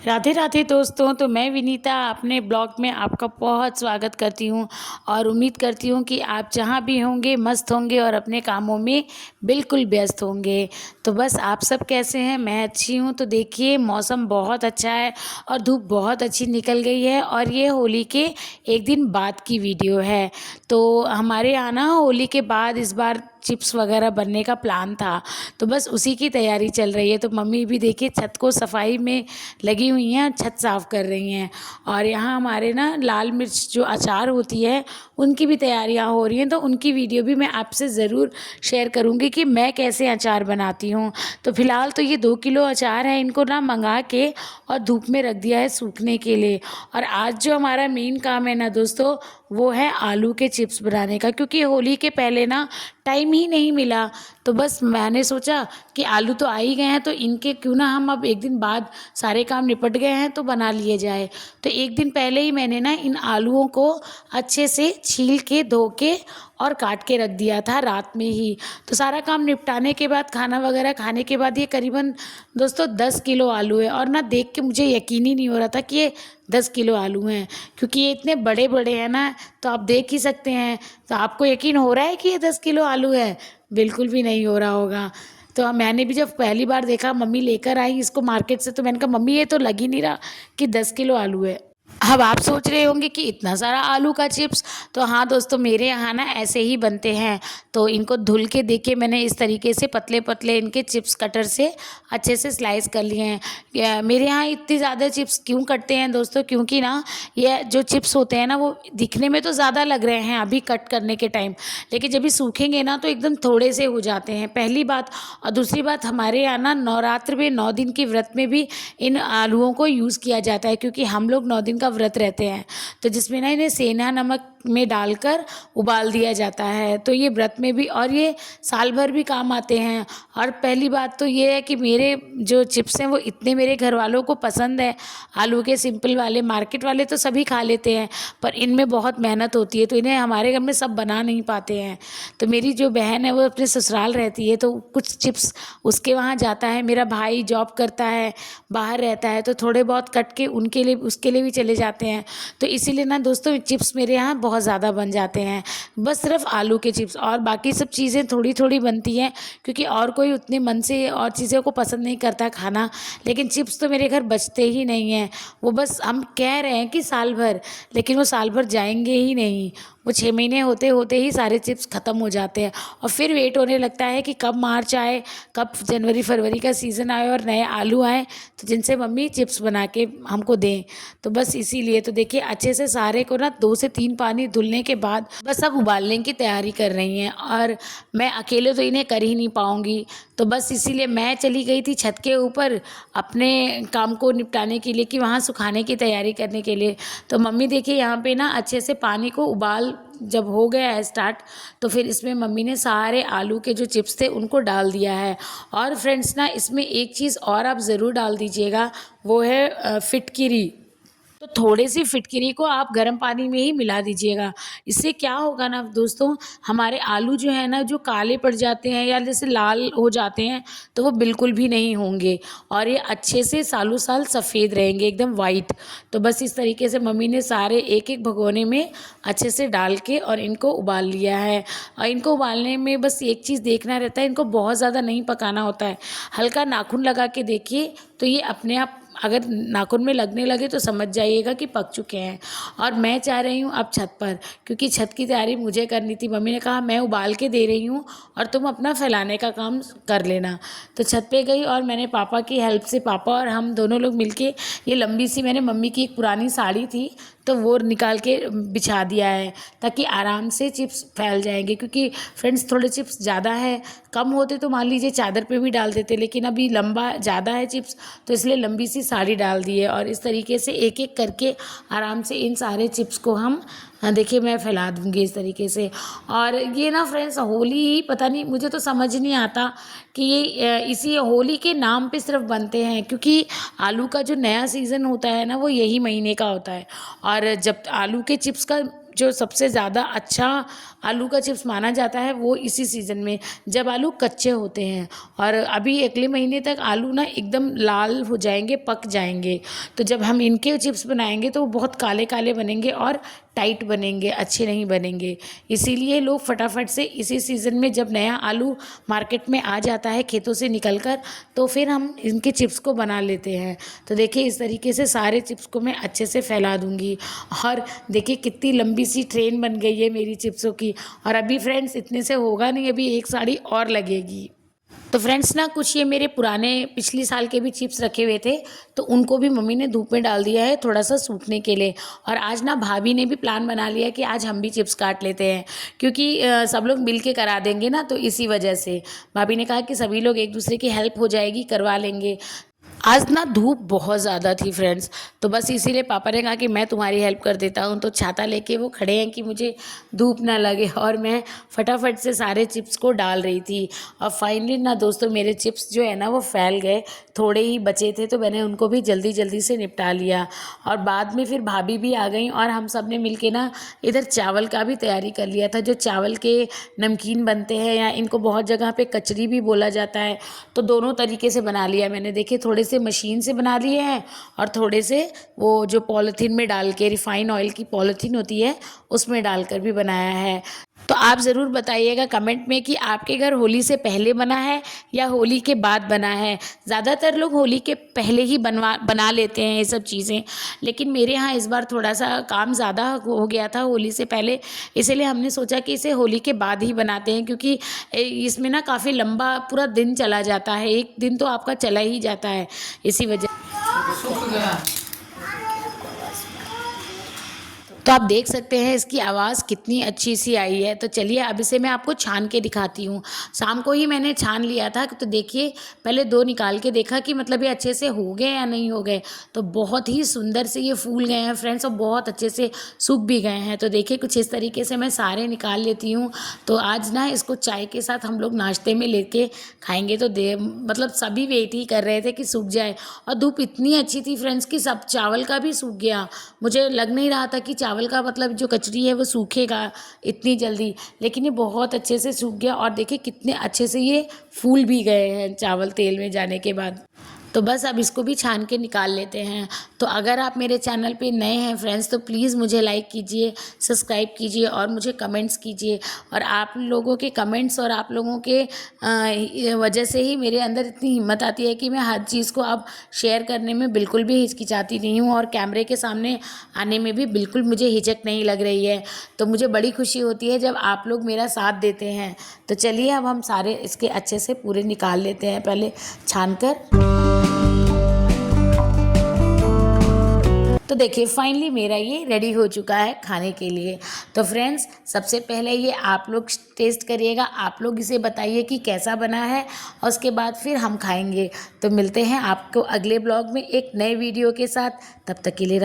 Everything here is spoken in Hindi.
राधे राधे दोस्तों। तो मैं विनीता अपने ब्लॉग में आपका बहुत स्वागत करती हूँ और उम्मीद करती हूँ कि आप जहाँ भी होंगे मस्त होंगे और अपने कामों में बिल्कुल व्यस्त होंगे। तो बस आप सब कैसे हैं? मैं अच्छी हूँ। तो देखिए मौसम बहुत अच्छा है और धूप बहुत अच्छी निकल गई है और ये होली के एक दिन बाद की वीडियो है। तो हमारे यहाँ ना होली के बाद इस बार चिप्स वगैरह बनने का प्लान था, तो बस उसी की तैयारी चल रही है। तो मम्मी भी देखिए छत को सफाई में लगी हुई हैं, छत साफ़ कर रही हैं। और यहाँ हमारे ना लाल मिर्च जो अचार होती है उनकी भी तैयारियाँ हो रही हैं, तो उनकी वीडियो भी मैं आपसे ज़रूर शेयर करूँगी कि मैं कैसे अचार बनाती हूँ। तो फ़िलहाल तो ये 2 किलो अचार है, इनको ना मंगा के और धूप में रख दिया है सूखने के लिए। और आज जो हमारा मेन काम है ना दोस्तों, वो है आलू के चिप्स बनाने का, क्योंकि होली के पहले ना टाइम ही नहीं मिला। तो बस मैंने सोचा कि आलू तो आ ही गए हैं, तो इनके क्यों ना हम अब एक दिन बाद सारे काम निपट गए हैं तो बना लिए जाए। तो एक दिन पहले ही मैंने ना इन आलूओं को अच्छे से छील के धो के और काट के रख दिया था रात में ही। तो सारा काम निपटाने के बाद खाना वगैरह खाने के बाद ये करीबन दोस्तों 10 किलो आलू है। और ना देख के मुझे यकीन ही नहीं हो रहा था कि ये 10 किलो आलू हैं, क्योंकि ये इतने बड़े बड़े हैं ना, तो आप देख ही सकते हैं। तो आपको यकीन हो रहा है कि ये 10 किलो आलू है? बिल्कुल भी नहीं हो रहा होगा। तो मैंने भी जब पहली बार देखा, मम्मी लेकर आई इसको मार्केट से, तो मैंने कहा मम्मी ये तो लग ही नहीं रहा कि 10 किलो आलू है। अब आप सोच रहे होंगे कि इतना सारा आलू का चिप्स। तो हाँ दोस्तों, मेरे यहाँ ना ऐसे ही बनते हैं। तो इनको धुल के देखिए मैंने इस तरीके से पतले पतले इनके चिप्स कटर से अच्छे से स्लाइस कर लिए हैं। मेरे यहाँ इतनी ज़्यादा चिप्स क्यों कटते हैं दोस्तों, क्योंकि ना ये जो चिप्स होते हैं ना वो दिखने में तो ज़्यादा लग रहे हैं अभी कट करने के टाइम, लेकिन जब भी सूखेंगे ना तो एकदम थोड़े से हो जाते हैं, पहली बात। और दूसरी बात, हमारे यहाँ ना नवरात्र में 9 दिन की व्रत में भी इन आलूओं को यूज़ किया जाता है, क्योंकि हम लोग 9 दिन का व्रत रहते हैं। तो जिसमें ना इन्हें सेंधा नमक में डालकर उबाल दिया जाता है। तो ये व्रत में भी और ये साल भर भी काम आते हैं। और पहली बात तो ये है कि मेरे जो चिप्स हैं वो इतने मेरे घर वालों को पसंद है, आलू के सिंपल वाले। मार्केट वाले तो सभी खा लेते हैं, पर इनमें बहुत मेहनत होती है, तो इन्हें हमारे घर में सब बना नहीं पाते हैं। तो मेरी जो बहन है वो अपने ससुराल रहती है, तो कुछ चिप्स उसके वहाँ जाता है। मेरा भाई जॉब करता है, बाहर रहता है, तो थोड़े बहुत कट के उनके लिए उसके लिए भी चले जाते हैं। तो इसीलिए ना दोस्तों चिप्स मेरे यहाँ बहुत ज़्यादा बन जाते हैं। बस सिर्फ आलू के चिप्स, और बाकी सब चीज़ें थोड़ी थोड़ी बनती हैं, क्योंकि और कोई उतने मन से और चीज़ों को पसंद नहीं करता खाना। लेकिन चिप्स तो मेरे घर बचते ही नहीं हैं। वो बस हम कह रहे हैं कि साल भर, लेकिन वो साल भर जाएंगे ही नहीं। वो 6 महीने होते होते ही सारे चिप्स ख़त्म हो जाते हैं, और फिर वेट होने लगता है कि कब मार्च आए, कब जनवरी फरवरी का सीज़न आए और नए आलू आए, तो जिनसे मम्मी चिप्स बना के हमको दें। तो बस इसीलिए तो देखिए अच्छे से सारे को ना 2 से 3 पानी धुलने के बाद बस अब उबालने की तैयारी कर रही हैं। और मैं अकेले तो इन्हें कर ही नहीं पाऊँगी, तो बस इसीलिए मैं चली गई थी छत के ऊपर अपने काम को निपटाने के लिए, कि वहाँ सुखाने की तैयारी करने के लिए। तो मम्मी देखिए यहाँ पे ना अच्छे से पानी को उबाल जब हो गया है स्टार्ट, तो फिर इसमें मम्मी ने सारे आलू के जो चिप्स थे उनको डाल दिया है। और फ्रेंड्स ना इसमें एक चीज़ और आप ज़रूर डाल दीजिएगा, वो है फिटकिरी। तो थोड़ी सी फिटकिरी को आप गर्म पानी में ही मिला दीजिएगा। इससे क्या होगा ना दोस्तों, हमारे आलू जो है ना जो काले पड़ जाते हैं या जैसे लाल हो जाते हैं, तो वो बिल्कुल भी नहीं होंगे, और ये अच्छे से सालों साल सफ़ेद रहेंगे, एकदम वाइट। तो बस इस तरीके से मम्मी ने सारे एक एक भगोने में अच्छे से डाल के और इनको उबाल लिया है। और इनको उबालने में बस एक चीज़ देखना रहता है, इनको बहुत ज़्यादा नहीं पकाना होता है। हल्का नाखून लगा के देखिए, तो ये अपने आप अगर नाखून में लगने लगे तो समझ जाइएगा कि पक चुके हैं। और मैं चाह रही हूँ अब छत पर, क्योंकि छत की तैयारी मुझे करनी थी। मम्मी ने कहा मैं उबाल के दे रही हूँ और तुम अपना फैलाने का काम कर लेना। तो छत पे गई और मैंने पापा की हेल्प से, पापा और हम दोनों लोग मिलके ये लंबी सी, मैंने मम्मी की एक पुरानी साड़ी थी तो वो निकाल के बिछा दिया है, ताकि आराम से चिप्स फैल जाएंगे। क्योंकि फ्रेंड्स थोड़े चिप्स ज़्यादा है, कम होते तो मान लीजिए चादर पे भी डाल देते, लेकिन अभी लंबा ज़्यादा है चिप्स, तो इसलिए लंबी सी साड़ी डाल दी है। और इस तरीके से एक एक करके आराम से इन सारे चिप्स को हम देखिए मैं फैला दूँगी इस तरीके से। और ये ना फ्रेंड्स होली ही, पता नहीं मुझे तो समझ नहीं आता कि ये इसी होली के नाम पे सिर्फ बनते हैं, क्योंकि आलू का जो नया सीज़न होता है ना वो यही महीने का होता है। और जब आलू के चिप्स का जो सबसे ज़्यादा अच्छा आलू का चिप्स माना जाता है वो इसी सीज़न में, जब आलू कच्चे होते हैं। और अभी अगले महीने तक आलू ना एकदम लाल हो जाएंगे, पक जाएंगे। तो जब हम इनके चिप्स बनाएंगे तो वो बहुत काले काले बनेंगे और टाइट बनेंगे, अच्छे नहीं बनेंगे। इसीलिए लोग फटाफट से इसी सीज़न में जब नया आलू मार्केट में आ जाता है खेतों से निकल कर, तो फिर हम इनके चिप्स को बना लेते हैं। तो देखिए इस तरीके से सारे चिप्स को मैं अच्छे से फैला दूँगी। और देखिए कितनी लंबी सी ट्रेन बन गई है मेरी चिप्सों की। और अभी फ्रेंड्स इतने से होगा नहीं, अभी एक साड़ी और लगेगी। तो फ्रेंड्स ना कुछ ये मेरे पुराने पिछले साल के भी चिप्स रखे हुए थे, तो उनको भी मम्मी ने धूप में डाल दिया है थोड़ा सा सूखने के लिए। और आज ना भाभी ने भी प्लान बना लिया कि आज हम भी चिप्स काट लेते हैं, क्योंकि सब लोग मिल के करा देंगे ना, तो इसी वजह से भाभी ने कहा कि सभी लोग एक दूसरे की हेल्प हो जाएगी, करवा लेंगे। आज ना धूप बहुत ज़्यादा थी फ्रेंड्स, तो बस इसीलिए पापा ने कहा कि मैं तुम्हारी हेल्प कर देता हूँ। तो छाता लेके वो खड़े हैं कि मुझे धूप ना लगे, और मैं फटाफट से सारे चिप्स को डाल रही थी। और फाइनली ना दोस्तों मेरे चिप्स जो है ना वो फैल गए, थोड़े ही बचे थे तो मैंने उनको भी जल्दी जल्दी से निपटा लिया। और बाद में फिर भाभी भी आ गई और हम सब ने मिल के ना इधर चावल का भी तैयारी कर लिया था। जो चावल के नमकीन बनते हैं, या इनको बहुत जगह पे कचरी भी बोला जाता है, तो दोनों तरीके से बना लिया मैंने। देखिए थोड़े से मशीन से बना लिए हैं, और थोड़े से वो जो पॉलीथीन में डाल के, रिफाइन ऑयल की पॉलीथीन होती है उसमें डालकर भी बनाया है। तो आप ज़रूर बताइएगा कमेंट में कि आपके घर होली से पहले बना है या होली के बाद बना है। ज़्यादातर लोग होली के पहले ही बना लेते हैं ये सब चीज़ें, लेकिन मेरे यहाँ इस बार थोड़ा सा काम ज़्यादा हो गया था होली से पहले, इसलिए हमने सोचा कि इसे होली के बाद ही बनाते हैं, क्योंकि इसमें ना काफ़ी लंबा पूरा दिन चला जाता है, एक दिन तो आपका चला ही जाता है इसी वजह। तो आप देख सकते हैं इसकी आवाज़ कितनी अच्छी सी आई है। तो चलिए अब इसे मैं आपको छान के दिखाती हूँ। शाम को ही मैंने छान लिया था, तो देखिए पहले 2 निकाल के देखा कि मतलब ये अच्छे से हो गए या नहीं हो गए। तो बहुत ही सुंदर से ये फूल गए हैं फ्रेंड्स, और बहुत अच्छे से सूख भी गए हैं। तो देखिए कुछ इस तरीके से मैं सारे निकाल लेती हूँ। तो आज ना इसको चाय के साथ हम लोग नाश्ते में लेके खाएंगे। तो मतलब सभी वेट ही कर रहे थे कि सूख जाए, और धूप इतनी अच्छी थी फ्रेंड्स कि सब चावल का भी सूख गया। मुझे लग नहीं रहा था कि चावल का मतलब जो कचरी है वो सूखेगा इतनी जल्दी, लेकिन ये बहुत अच्छे से सूख गया। और देखिए कितने अच्छे से ये फूल भी गए हैं चावल तेल में जाने के बाद। तो बस अब इसको भी छान के निकाल लेते हैं। तो अगर आप मेरे चैनल पे नए हैं फ्रेंड्स, तो प्लीज़ मुझे लाइक कीजिए, सब्सक्राइब कीजिए और मुझे कमेंट्स कीजिए। और आप लोगों के कमेंट्स और आप लोगों के वजह से ही मेरे अंदर इतनी हिम्मत आती है कि मैं हर चीज़ को अब शेयर करने में बिल्कुल भी हिचकिचाती नहीं हूँ, और कैमरे के सामने आने में भी बिल्कुल मुझे हिचक नहीं लग रही है। तो मुझे बड़ी खुशी होती है जब आप लोग मेरा साथ देते हैं। तो चलिए अब हम सारे इसके अच्छे से पूरे निकाल लेते हैं, पहले छान कर। तो देखिए फाइनली मेरा ये रेडी हो चुका है खाने के लिए। तो फ्रेंड्स सबसे पहले ये आप लोग टेस्ट करिएगा, आप लोग इसे बताइए कि कैसा बना है, और उसके बाद फिर हम खाएंगे। तो मिलते हैं आपको अगले ब्लॉग में एक नए वीडियो के साथ, तब तक के लिए